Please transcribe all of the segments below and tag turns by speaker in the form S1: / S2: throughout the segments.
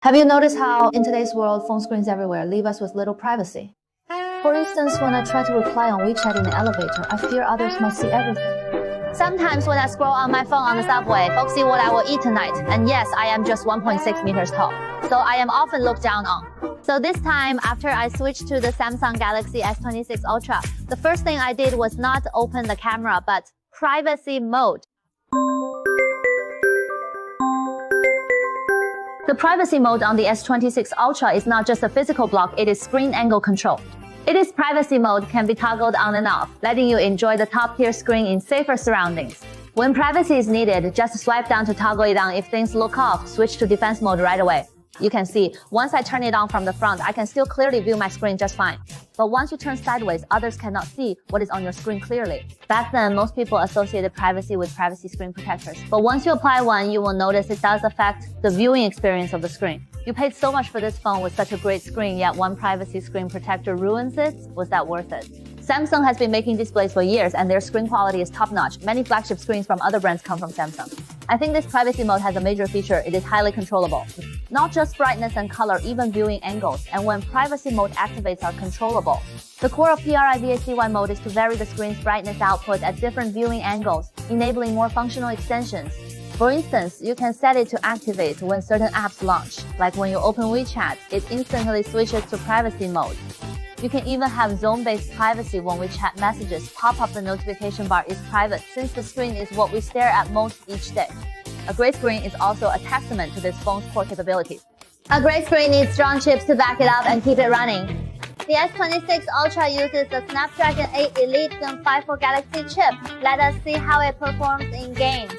S1: Have you noticed how, in today's world, phone screens everywhere leave us with little privacy? For instance, when I try to reply on WeChat in the elevator, I fear others might see everything. Sometimes when I scroll on my phone on the subway, folks see what I will eat tonight. And yes, I am just 1.6 meters tall, so I am often looked down on. So this time, after I switched to the Samsung Galaxy S26 Ultra, the first thing I did was not open the camera, but privacy mode. The privacy mode on the S26 Ultra is not just a physical block, it is screen angle control. Its privacy mode can be toggled on and off, letting you enjoy the top-tier screen in safer surroundings. When privacy is needed, just swipe down to toggle it on. If things look off, switch to defense mode right away. You can see, once I turn it on from the front, I can still clearly view my screen just fine. But once you turn sideways, others cannot see what is on your screen clearly. Back then, most people associated privacy with privacy screen protectors. But once you apply one, you will notice it does affect the viewing experience of the screen. You paid so much for this phone with such a great screen, yet one privacy screen protector ruins it? Was that worth it? Samsung has been making displays for years and their screen quality is top-notch. Many flagship screens from other brands come from Samsung. I think this privacy mode has a major feature. It is highly controllable. Not just brightness and color, even viewing angles. And when privacy mode activates are controllable. The core of privacy mode is to vary the screen's brightness output at different viewing angles, enabling more functional extensions. For instance, you can set it to activate when certain apps launch. Like when you open WeChat, it instantly switches to privacy mode. You can even have zone-based privacy when WeChat messages pop up. The notification bar is private since the screen is what we stare at most each day. A great screen is also a testament to this phone's core capabilities. A great screen needs strong chips to back it up and keep it running. The S26 Ultra uses the Snapdragon 8 Elite Gen 5 for Galaxy chip. Let us see how it performs in games.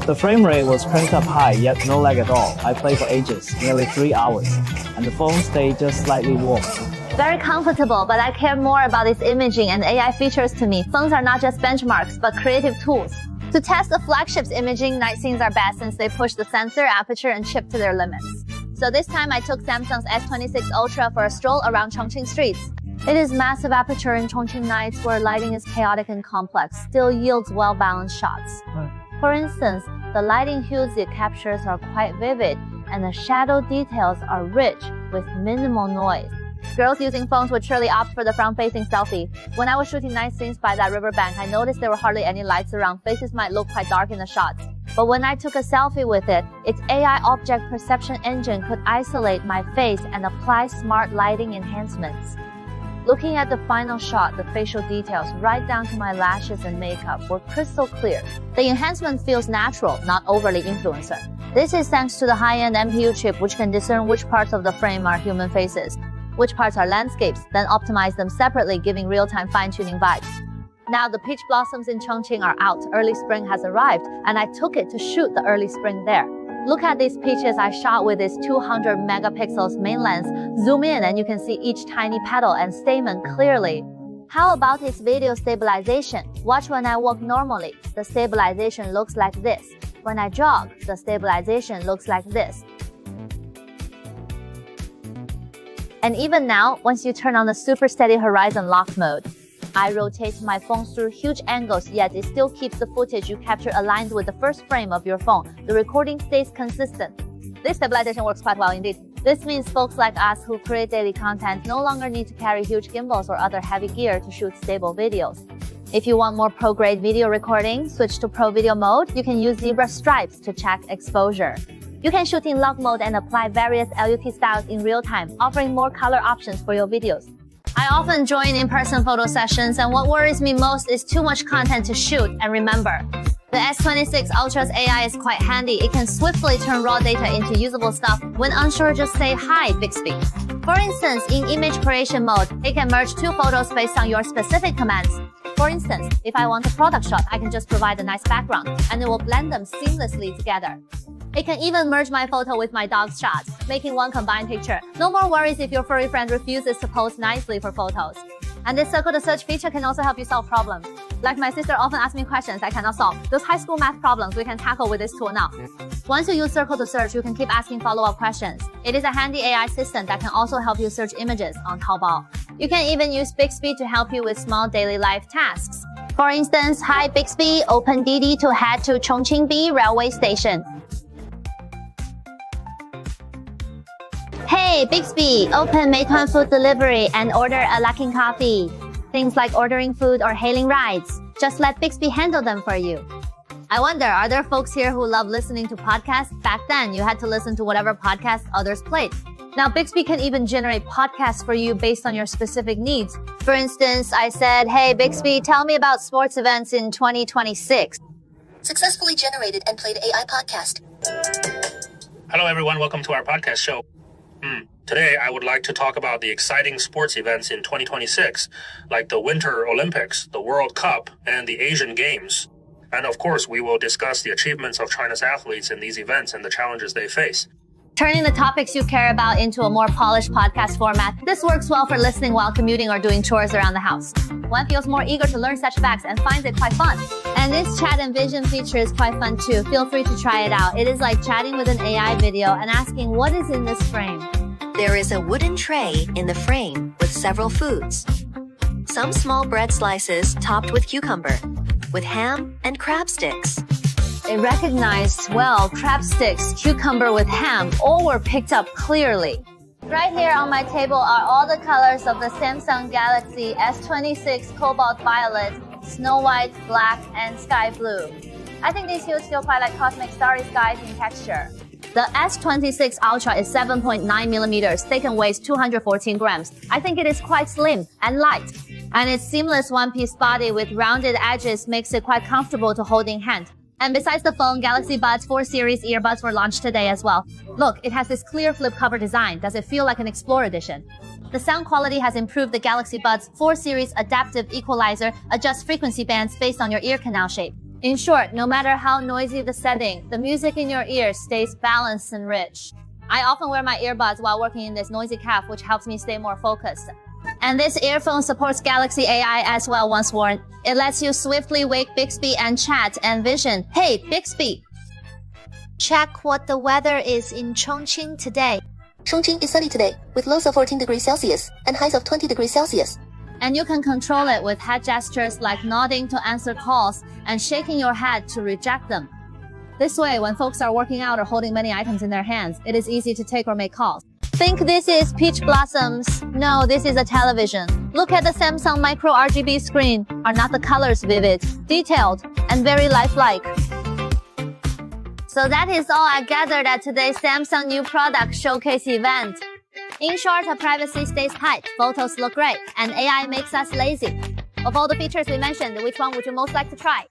S2: The frame rate was cranked up high, yet no lag at all. I played for ages, nearly 3 hours, and the phone stayed just slightly warm.
S1: Very comfortable, but I care more about its imaging and AI features to me. Phones are not just benchmarks, but creative tools. To test the flagship's imaging, night scenes are best since they push the sensor, aperture, and chip to their limits. So this time I took Samsung's S26 Ultra for a stroll around Chongqing streets. It is massive aperture in Chongqing nights where lighting is chaotic and complex, still yields well-balanced shots. For instance, the lighting hues it captures are quite vivid, and the shadow details are rich with minimal noise. Girls using phones would surely opt for the front-facing selfie. When I was shooting night scenes by that riverbank, I noticed there were hardly any lights around. Faces might look quite dark in the shots. But when I took a selfie with it, its AI object perception engine could isolate my face and apply smart lighting enhancements. Looking at the final shot, the facial details, right down to my lashes and makeup, were crystal clear. The enhancement feels natural, not overly influencer. This is thanks to the high-end NPU chip, which can discern which parts of the frame are human faces, which parts are landscapes, then optimize them separately, giving real-time fine-tuning vibes. Now the peach blossoms in Chongqing are out, early spring has arrived, and I took it to shoot the early spring there. Look at these peaches I shot with this 200 megapixels main lens. Zoom in and you can see each tiny petal and stamen clearly. How about its video stabilization? Watch when I walk normally, the stabilization looks like this. When I jog, the stabilization looks like this. And even now, once you turn on the super steady horizon lock mode, I rotate my phone through huge angles, yet it still keeps the footage you capture aligned with the first frame of your phone. The recording stays consistent. This stabilization works quite well indeed. This means folks like us who create daily content no longer need to carry huge gimbals or other heavy gear to shoot stable videos. If you want more pro-grade video recording, switch to Pro Video mode. You can use zebra stripes to check exposure. You can shoot in log mode and apply various LUT styles in real time, offering more color options for your videos. I often join in-person photo sessions, and what worries me most is too much content to shoot. And remember, the S26 Ultra's AI is quite handy. It can swiftly turn raw data into usable stuff. When unsure, just say, "Hi, Bixby." For instance, in image creation mode, it can merge two photos based on your specific commands. For instance, if I want a product shot, I can just provide a nice background, and it will blend them seamlessly together. It can even merge my photo with my dog's shot, making one combined picture. No more worries if your furry friend refuses to pose nicely for photos. And this circle to search feature can also help you solve problems. Like my sister often asks me questions I cannot solve. Those high school math problems we can tackle with this tool now. Once you use circle to search, you can keep asking follow-up questions. It is a handy AI assistant that can also help you search images on Taobao. You can even use Bixby to help you with small daily life tasks. For instance, hi Bixby, open Didi to head to Chongqing B railway station. Hey Bixby, open Meituan food delivery and order a Luckin coffee. Things like ordering food or hailing rides. Just let Bixby handle them for you. I wonder, are there folks here who love listening to podcasts? Back then, you had to listen to whatever podcast others played. Now, Bixby can even generate podcasts for you based on your specific needs. For instance, I said, hey, Bixby, tell me about sports events in 2026.
S3: Successfully generated and played AI podcast.
S4: Hello, everyone. Welcome to our podcast show. Today, I would like to talk about the exciting sports events in 2026, like the Winter Olympics, the World Cup, and the Asian Games. And of course, we will discuss the achievements of China's athletes in these events and the challenges they face.
S1: Turning the topics you care about into a more polished podcast format, this works well for listening while commuting or doing chores around the house. One feels more eager to learn such facts and finds it quite fun. And this chat and vision feature is quite fun too. Feel free to try it out. It is like chatting with an AI video and asking what is in this frame.
S3: There is a wooden tray in the frame with several foods. Some small bread slices topped with cucumber, with ham and crab sticks.
S1: It recognized, well, crab sticks, cucumber with ham, all were picked up clearly. Right here on my table are all the colors of the Samsung Galaxy S26 Cobalt Violet, Snow White, Black, and Sky Blue. I think these hues feel quite like cosmic starry skies in texture. The S26 Ultra is 7.9 millimeters thick and weighs 214 grams. I think it is quite slim and light. And its seamless one-piece body with rounded edges makes it quite comfortable to hold in hand. And besides the phone, Galaxy Buds 4 Series earbuds were launched today as well. Look, it has this clear flip cover design. Does it feel like an Explorer edition? The sound quality has improved. The Galaxy Buds 4 Series adaptive equalizer adjusts frequency bands based on your ear canal shape. In short, no matter how noisy the setting, the music in your ears stays balanced and rich. I often wear my earbuds while working in this noisy cafe, which helps me stay more focused. And this earphone supports Galaxy AI as well once worn. It lets you swiftly wake Bixby and chat and vision. Hey, Bixby! Check what the weather is in Chongqing today.
S3: Chongqing is sunny today, with lows of 14 degrees Celsius and highs of 20 degrees Celsius.
S1: And you can control it with head gestures like nodding to answer calls and shaking your head to reject them. This way, when folks are working out or holding many items in their hands, it is easy to take or make calls. Think this is peach blossoms. No, this is a television. Look at the Samsung micro RGB screen. Are not the colors vivid, detailed, and very lifelike? So that is all I gathered at today's Samsung new product showcase event. In short, our privacy stays tight, photos look great, and AI makes us lazy. Of all the features we mentioned, which one would you most like to try?